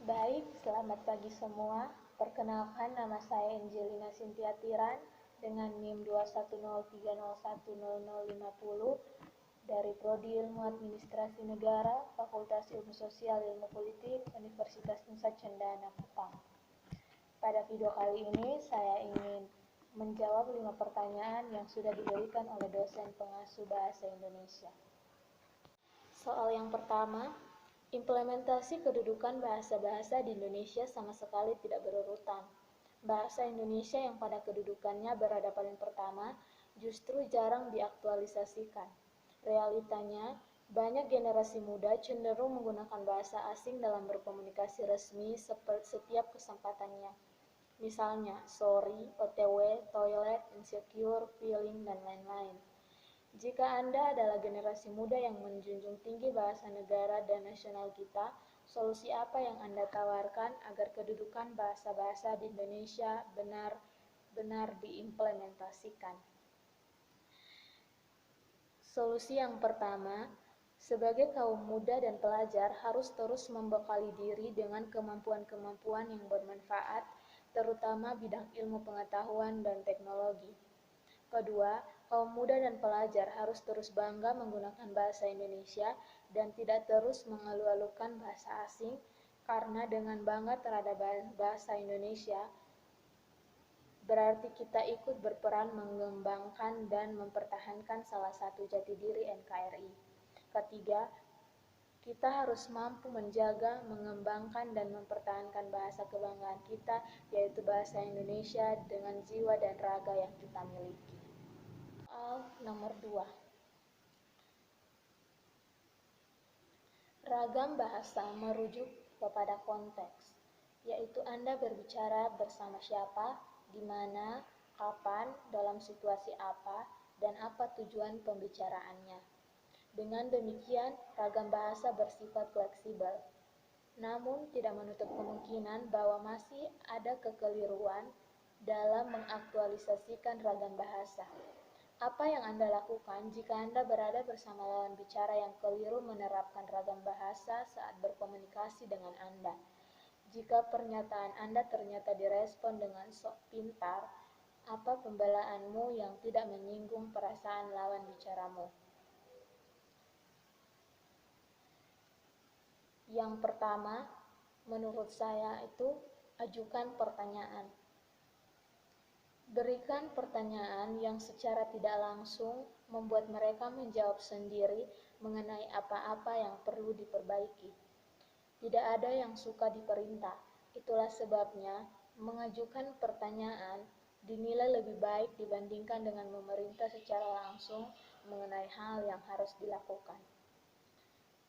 Baik, selamat pagi semua. Perkenalkan, nama saya Angelina Cynthia Tiran dengan NIM 210301050 dari Prodi Ilmu Administrasi Negara, Fakultas Ilmu Sosial Ilmu Politik, Universitas Nusa Cendana, Kupang. Pada video kali ini, saya ingin menjawab 5 pertanyaan yang sudah diberikan oleh dosen pengasuh Bahasa Indonesia. Soal yang pertama, implementasi kedudukan bahasa-bahasa di Indonesia sama sekali tidak berurutan. Bahasa Indonesia yang pada kedudukannya berada paling pertama justru jarang diaktualisasikan. Realitanya, banyak generasi muda cenderung menggunakan bahasa asing dalam berkomunikasi resmi setiap kesempatannya. Misalnya, sorry, OTW, toilet, insecure, feeling, dan lain-lain. Jika Anda adalah generasi muda yang menjunjung tinggi bahasa negara dan nasional kita, solusi apa yang Anda tawarkan agar kedudukan bahasa-bahasa di Indonesia benar-benar diimplementasikan? Solusi yang pertama, sebagai kaum muda dan pelajar harus terus membekali diri dengan kemampuan-kemampuan yang bermanfaat, terutama bidang ilmu pengetahuan dan teknologi. Kedua, kaum muda dan pelajar harus terus bangga menggunakan bahasa Indonesia dan tidak terus mengalu-alukan bahasa asing, karena dengan bangga terhadap bahasa Indonesia, berarti kita ikut berperan mengembangkan dan mempertahankan salah satu jati diri NKRI. Ketiga, kita harus mampu menjaga, mengembangkan, dan mempertahankan bahasa kebanggaan kita, yaitu bahasa Indonesia dengan jiwa dan raga yang kita miliki. Soal nomor 2. Ragam bahasa merujuk kepada konteks, yaitu Anda berbicara bersama siapa, di mana, kapan, dalam situasi apa, dan apa tujuan pembicaraannya. Dengan demikian, ragam bahasa bersifat fleksibel, namun tidak menutup kemungkinan bahwa masih ada kekeliruan dalam mengaktualisasikan ragam bahasa. Apa yang Anda lakukan jika Anda berada bersama lawan bicara yang keliru menerapkan ragam bahasa saat berkomunikasi dengan Anda? Jika pernyataan Anda ternyata direspon dengan sok pintar, apa pembelaanmu yang tidak menyinggung perasaan lawan bicaramu? Yang pertama, menurut saya itu ajukan pertanyaan. Berikan pertanyaan yang secara tidak langsung membuat mereka menjawab sendiri mengenai apa-apa yang perlu diperbaiki. Tidak ada yang suka diperintah, itulah sebabnya mengajukan pertanyaan dinilai lebih baik dibandingkan dengan memerintah secara langsung mengenai hal yang harus dilakukan.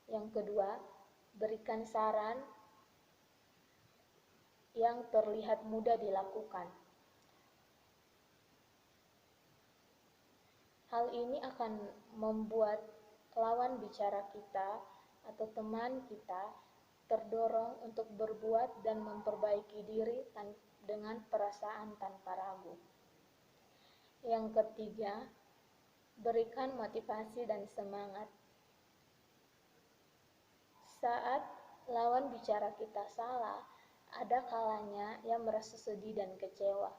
Yang kedua, berikan saran yang terlihat mudah dilakukan. Hal ini akan membuat lawan bicara kita atau teman kita terdorong untuk berbuat dan memperbaiki diri dengan perasaan tanpa ragu. Yang ketiga, berikan motivasi dan semangat. Saat lawan bicara kita salah, ada kalanya ia merasa sedih dan kecewa.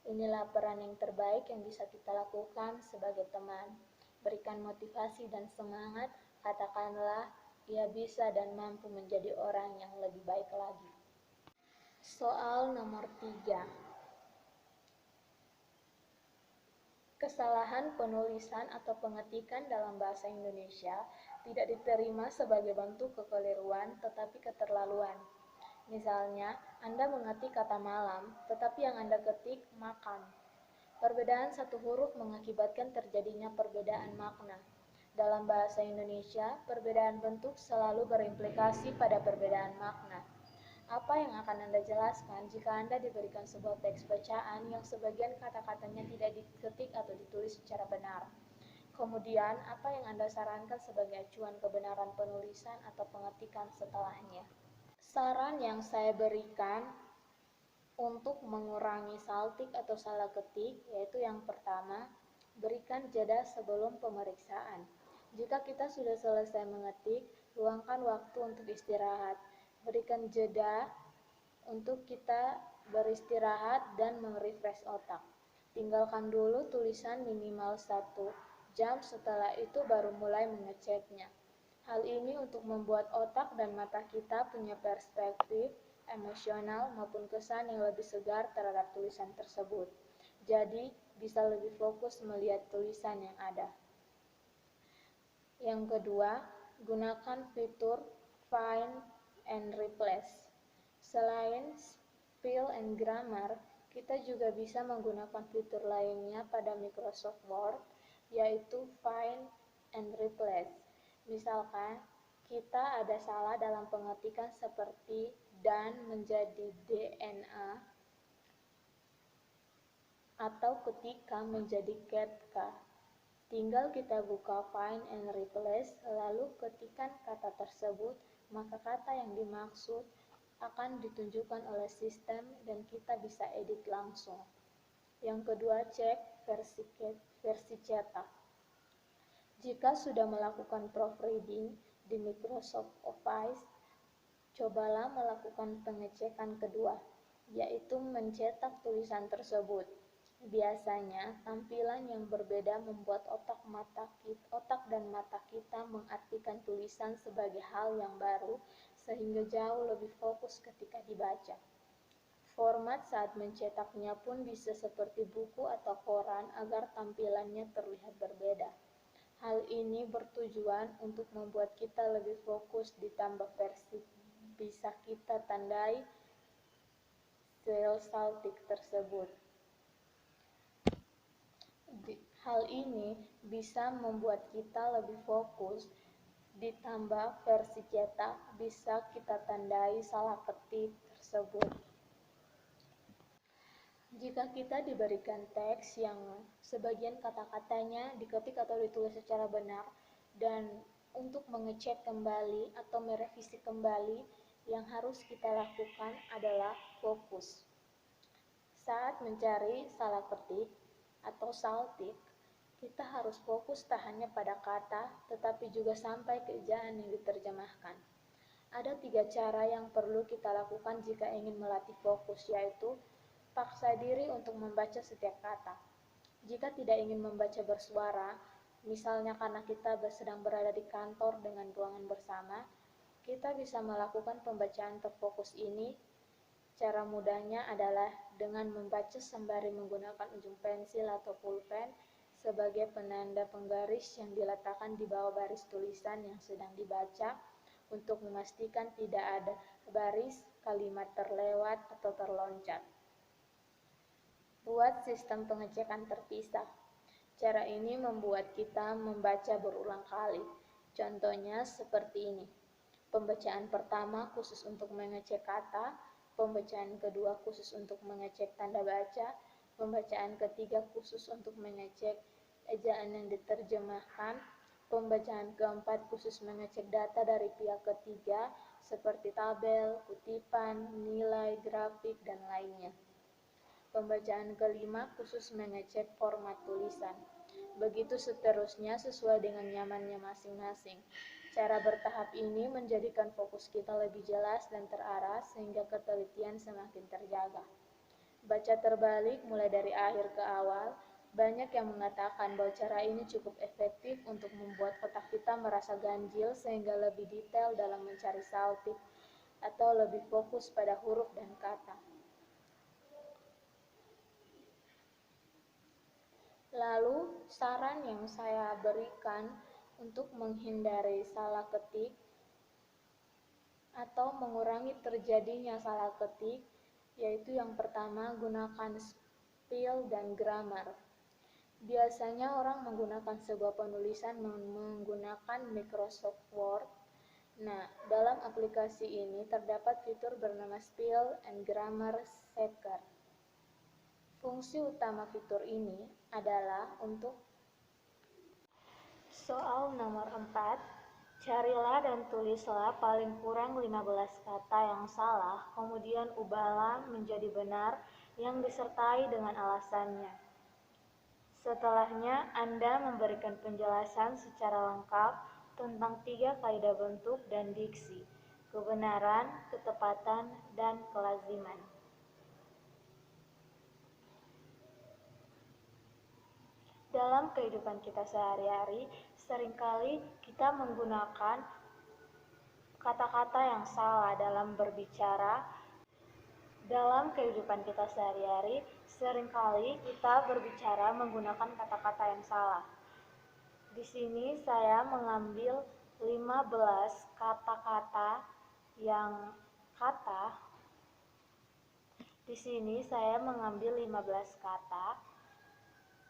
Inilah peran yang terbaik yang bisa kita lakukan sebagai teman. Berikan motivasi dan semangat, katakanlah ia bisa dan mampu menjadi orang yang lebih baik lagi. Soal nomor 3. Kesalahan penulisan atau pengetikan dalam bahasa Indonesia tidak diterima sebagai bentuk kekeliruan tetapi keterlaluan. Misalnya, Anda mengetik kata malam, tetapi yang Anda ketik makan. Perbedaan satu huruf mengakibatkan terjadinya perbedaan makna. Dalam bahasa Indonesia, perbedaan bentuk selalu berimplikasi pada perbedaan makna. Apa yang akan Anda jelaskan jika Anda diberikan sebuah teks bacaan yang sebagian kata-katanya tidak diketik atau ditulis secara benar? Kemudian, apa yang Anda sarankan sebagai acuan kebenaran penulisan atau pengetikan setelahnya? Saran yang saya berikan untuk mengurangi saltik atau salah ketik, yaitu yang pertama, berikan jeda sebelum pemeriksaan. Jika kita sudah selesai mengetik, luangkan waktu untuk istirahat. Berikan jeda untuk kita beristirahat dan merefresh otak. Tinggalkan dulu tulisan minimal 1 jam, setelah itu baru mulai mengeceknya. Hal ini untuk membuat otak dan mata kita punya perspektif emosional maupun kesan yang lebih segar terhadap tulisan tersebut. Jadi, bisa lebih fokus melihat tulisan yang ada. Yang kedua, gunakan fitur Find and Replace. Selain spell and grammar, kita juga bisa menggunakan fitur lainnya pada Microsoft Word, yaitu Find and Replace. Misalkan, kita ada salah dalam pengetikan seperti dan menjadi DNA, atau ketika menjadi ketka. Tinggal kita buka Find and Replace, lalu ketikkan kata tersebut, maka kata yang dimaksud akan ditunjukkan oleh sistem dan kita bisa edit langsung. Yang kedua, cek versi cetak. Jika sudah melakukan proofreading di Microsoft Office, cobalah melakukan pengecekan kedua, yaitu mencetak tulisan tersebut. Biasanya, tampilan yang berbeda membuat otak dan mata kita mengartikan tulisan sebagai hal yang baru, sehingga jauh lebih fokus ketika dibaca. Format saat mencetaknya pun bisa seperti buku atau koran agar tampilannya terlihat berbeda. Hal ini bertujuan untuk membuat kita lebih fokus, ditambah versi bisa kita tandai saltik tersebut. Hal ini bisa membuat kita lebih fokus, ditambah versi cetak bisa kita tandai salah ketik tersebut. Jika kita diberikan teks yang sebagian kata-katanya diketik atau ditulis secara benar, dan untuk mengecek kembali atau merevisi kembali, yang harus kita lakukan adalah fokus. Saat mencari salah ketik atau saltik, kita harus fokus tak hanya pada kata, tetapi juga sampai ke ejaan yang diterjemahkan. Ada 3 cara yang perlu kita lakukan jika ingin melatih fokus, yaitu paksa diri untuk membaca setiap kata. Jika tidak ingin membaca bersuara, misalnya karena kita sedang berada di kantor dengan ruangan bersama, kita bisa melakukan pembacaan terfokus ini. Cara mudahnya adalah dengan membaca sembari menggunakan ujung pensil atau pulpen sebagai penanda penggaris yang diletakkan di bawah baris tulisan yang sedang dibaca untuk memastikan tidak ada baris kalimat terlewat atau terloncat. Buat sistem pengecekan terpisah. Cara ini membuat kita membaca berulang kali. Contohnya seperti ini. Pembacaan pertama khusus untuk mengecek kata, pembacaan kedua khusus untuk mengecek tanda baca, pembacaan ketiga khusus untuk mengecek ejaan yang diterjemahkan, pembacaan keempat khusus mengecek data dari pihak ketiga seperti tabel, kutipan, nilai, grafik, dan lainnya. Pembacaan kelima khusus mengecek format tulisan. Begitu seterusnya sesuai dengan nyamannya masing-masing. Cara bertahap ini menjadikan fokus kita lebih jelas dan terarah sehingga ketelitian semakin terjaga. Baca terbalik mulai dari akhir ke awal. Banyak yang mengatakan bahwa cara ini cukup efektif untuk membuat otak kita merasa ganjil sehingga lebih detail dalam mencari saltik atau lebih fokus pada huruf dan kata. Lalu, saran yang saya berikan untuk menghindari salah ketik atau mengurangi terjadinya salah ketik, yaitu yang pertama, gunakan spell dan grammar. Biasanya orang menggunakan sebuah penulisan menggunakan Microsoft Word. Nah, dalam aplikasi ini terdapat fitur bernama Spell and Grammar Checker. Fungsi utama fitur ini adalah untuk soal nomor 4, carilah dan tulislah paling kurang 15 kata yang salah, kemudian ubahlah menjadi benar yang disertai dengan alasannya. Setelahnya, Anda memberikan penjelasan secara lengkap tentang 3 kaidah bentuk dan diksi. kebenaran, ketepatan, dan kelaziman. Dalam kehidupan kita sehari-hari, seringkali kita menggunakan kata-kata yang salah dalam berbicara. Dalam kehidupan kita sehari-hari, seringkali kita berbicara menggunakan kata-kata yang salah. Di sini saya mengambil 15 kata-kata yang Di sini saya mengambil 15 kata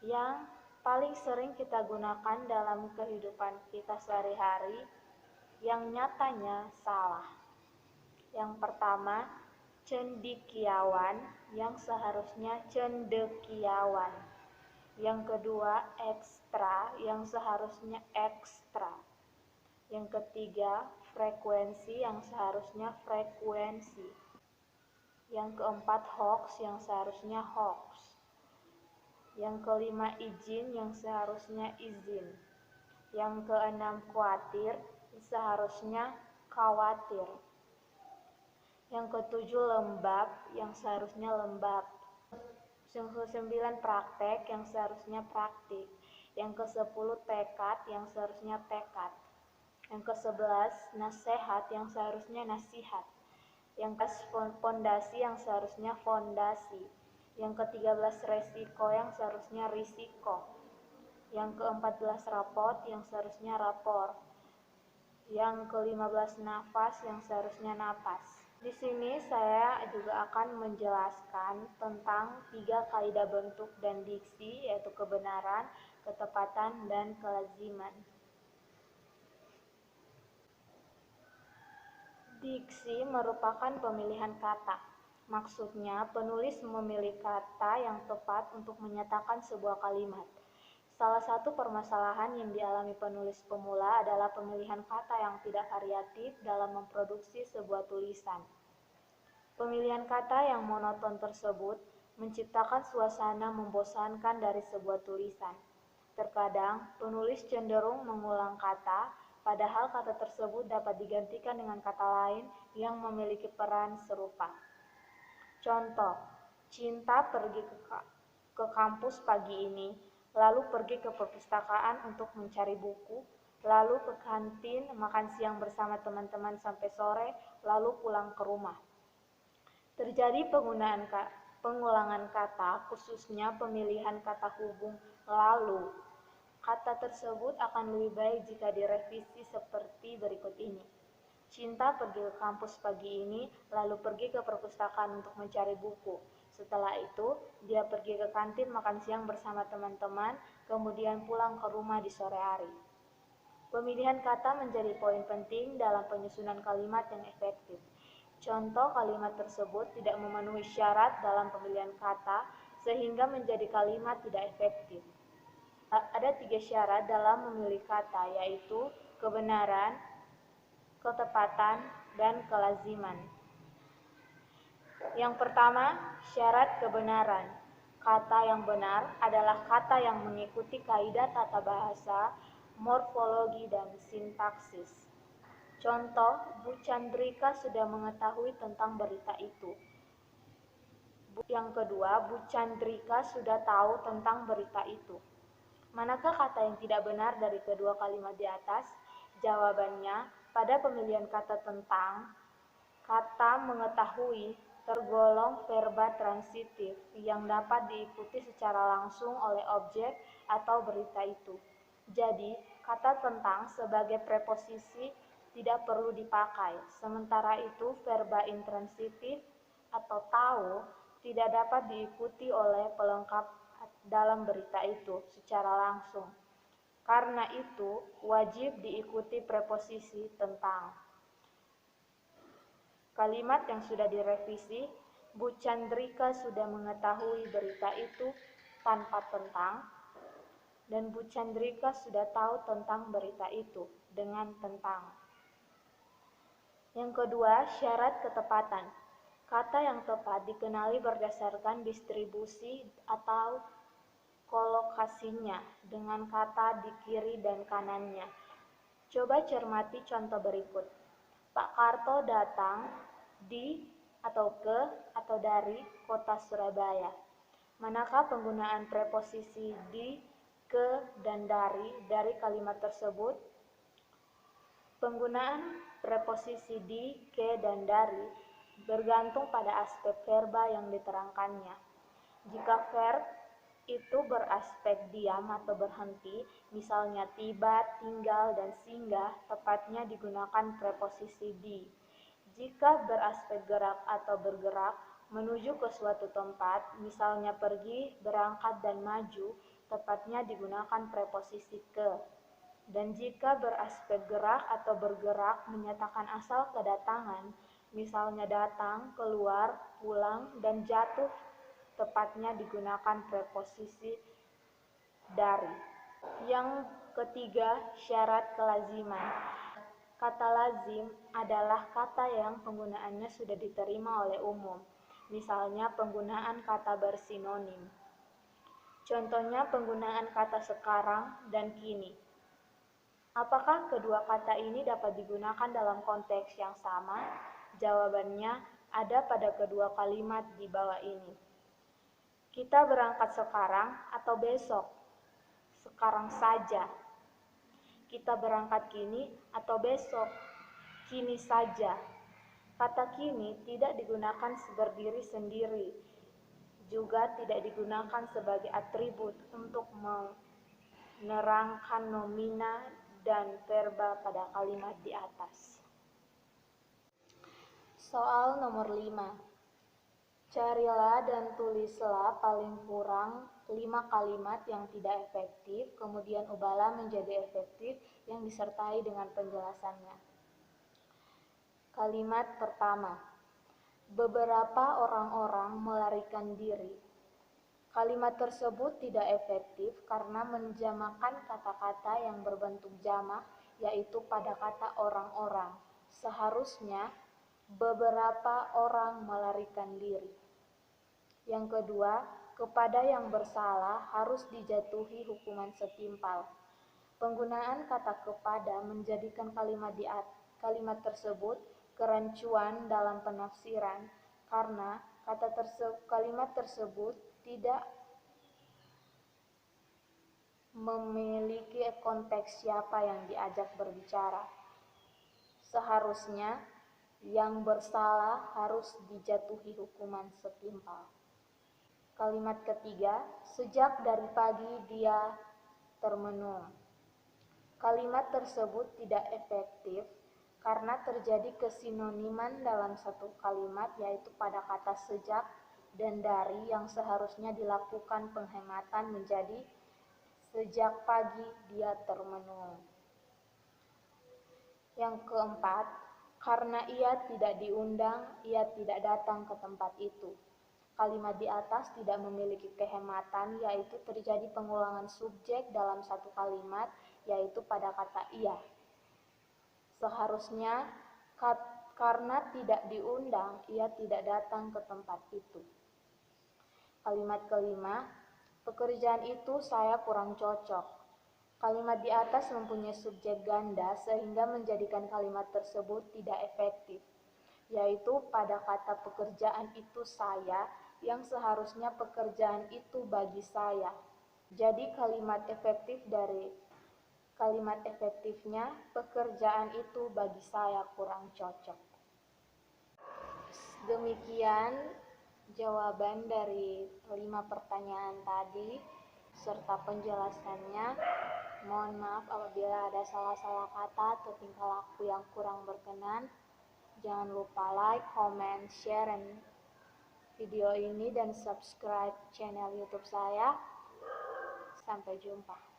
yang paling sering kita gunakan dalam kehidupan kita sehari-hari yang nyatanya salah. Yang pertama, cendikiawan yang seharusnya cendekiawan. Yang kedua, ekstra yang seharusnya ekstra. Yang ketiga, frekuensi yang seharusnya frekuensi. Yang keempat, hoax yang seharusnya hoax. Yang kelima, izin yang seharusnya izin. Yang keenam, khawatir seharusnya khawatir. Yang ketujuh, lembab yang seharusnya lembab. Yang ke-9, praktek yang seharusnya praktik. Yang ke-10, tekad yang seharusnya tekad. Yang ke-11, nasihat yang seharusnya nasihat. Yang ke-11, fondasi yang seharusnya fondasi. Yang ke-13, resiko yang seharusnya risiko. Yang ke-14, rapot yang seharusnya rapor. Yang ke-15, nafas yang seharusnya napas. Di sini saya juga akan menjelaskan tentang 3 kaidah bentuk dan diksi, yaitu kebenaran, ketepatan, dan kelaziman. Diksi merupakan pemilihan kata. Maksudnya, penulis memilih kata yang tepat untuk menyatakan sebuah kalimat. Salah satu permasalahan yang dialami penulis pemula adalah pemilihan kata yang tidak variatif dalam memproduksi sebuah tulisan. Pemilihan kata yang monoton tersebut menciptakan suasana membosankan dari sebuah tulisan. Terkadang, penulis cenderung mengulang kata, padahal kata tersebut dapat digantikan dengan kata lain yang memiliki peran serupa. Contoh, Cinta pergi ke kampus pagi ini, lalu pergi ke perpustakaan untuk mencari buku, lalu ke kantin makan siang bersama teman-teman sampai sore, lalu pulang ke rumah. Terjadi pengulangan kata, khususnya pemilihan kata hubung lalu. Kata tersebut akan lebih baik jika direvisi seperti berikut ini. Cinta pergi ke kampus pagi ini, lalu pergi ke perpustakaan untuk mencari buku. Setelah itu, dia pergi ke kantin makan siang bersama teman-teman, kemudian pulang ke rumah di sore hari. Pemilihan kata menjadi poin penting dalam penyusunan kalimat yang efektif. Contoh kalimat tersebut tidak memenuhi syarat dalam pemilihan kata, sehingga menjadi kalimat tidak efektif. Ada 3 syarat dalam memilih kata, yaitu kebenaran, ketepatan, dan kelaziman. Yang pertama, syarat kebenaran. Kata yang benar adalah kata yang mengikuti kaidah tata bahasa, morfologi, dan sintaksis. Contoh, Bu Chandrika sudah mengetahui tentang berita itu. Yang kedua, Bu Chandrika sudah tahu tentang berita itu. Manakah kata yang tidak benar dari kedua kalimat di atas? Jawabannya, pada pemilihan kata tentang, kata mengetahui tergolong verba transitif yang dapat diikuti secara langsung oleh objek atau berita itu. Jadi, kata tentang sebagai preposisi tidak perlu dipakai. Sementara itu, verba intransitif atau tahu tidak dapat diikuti oleh pelengkap dalam berita itu secara langsung. Karena itu, wajib diikuti preposisi tentang. Kalimat yang sudah direvisi, Bu Chandrika sudah mengetahui berita itu tanpa tentang, dan Bu Chandrika sudah tahu tentang berita itu dengan tentang. Yang kedua, syarat ketepatan. Kata yang tepat dikenali berdasarkan distribusi atau kolokasinya dengan kata di kiri dan kanannya. Coba cermati contoh berikut. Pak Karto datang di atau ke atau dari kota Surabaya. Manakah penggunaan preposisi di, ke, dan dari kalimat tersebut? Penggunaan preposisi di, ke, dan dari bergantung pada aspek verba yang diterangkannya. Jika verb itu beraspek diam atau berhenti, misalnya tiba, tinggal, dan singgah, tepatnya digunakan preposisi di. Jika beraspek gerak atau bergerak menuju ke suatu tempat, misalnya pergi, berangkat, dan maju, tepatnya digunakan preposisi ke. Dan jika beraspek gerak atau bergerak menyatakan asal kedatangan, misalnya datang, keluar, pulang, dan jatuh, tepatnya digunakan preposisi dari. Yang ketiga, syarat kelaziman. Kata lazim adalah kata yang penggunaannya sudah diterima oleh umum, misalnya penggunaan kata bersinonim. Contohnya penggunaan kata sekarang dan kini. Apakah kedua kata ini dapat digunakan dalam konteks yang sama? Jawabannya ada pada kedua kalimat di bawah ini. Kita berangkat sekarang atau besok? Sekarang saja. Kita berangkat kini atau besok? Kini saja. Kata kini tidak digunakan berdiri sendiri, juga tidak digunakan sebagai atribut untuk menerangkan nomina dan verba pada kalimat di atas. Soal nomor 5. Carilah dan tulislah paling kurang 5 kalimat yang tidak efektif, kemudian ubahlah menjadi efektif yang disertai dengan penjelasannya. Kalimat pertama, beberapa orang-orang melarikan diri. Kalimat tersebut tidak efektif karena menjamakan kata-kata yang berbentuk jamak, yaitu pada kata orang-orang. Seharusnya beberapa orang melarikan diri. Yang kedua, kepada yang bersalah harus dijatuhi hukuman setimpal. Penggunaan kata kepada menjadikan kalimat tersebut kerancuan dalam penafsiran karena kalimat tersebut tidak memiliki konteks siapa yang diajak berbicara. Seharusnya yang bersalah harus dijatuhi hukuman setimpal. Kalimat ketiga, sejak dari pagi dia termenung. Kalimat tersebut tidak efektif karena terjadi kesinoniman dalam satu kalimat, yaitu pada kata sejak dan dari yang seharusnya dilakukan penghematan menjadi sejak pagi dia termenung. Yang keempat, karena ia tidak diundang, ia tidak datang ke tempat itu. Kalimat di atas tidak memiliki kehematan, yaitu terjadi pengulangan subjek dalam satu kalimat, yaitu pada kata ia. Seharusnya karena tidak diundang, ia tidak datang ke tempat itu. Kalimat kelima, pekerjaan itu saya kurang cocok. Kalimat di atas mempunyai subjek ganda sehingga menjadikan kalimat tersebut tidak efektif, yaitu pada kata pekerjaan itu saya, yang seharusnya pekerjaan itu bagi saya. Jadi kalimat efektifnya pekerjaan itu bagi saya kurang cocok. Demikian jawaban dari 5 pertanyaan tadi serta penjelasannya. Mohon maaf apabila ada salah-salah kata atau tingkah laku yang kurang berkenan. Jangan lupa like, comment, share video ini dan subscribe channel YouTube saya. Sampai jumpa.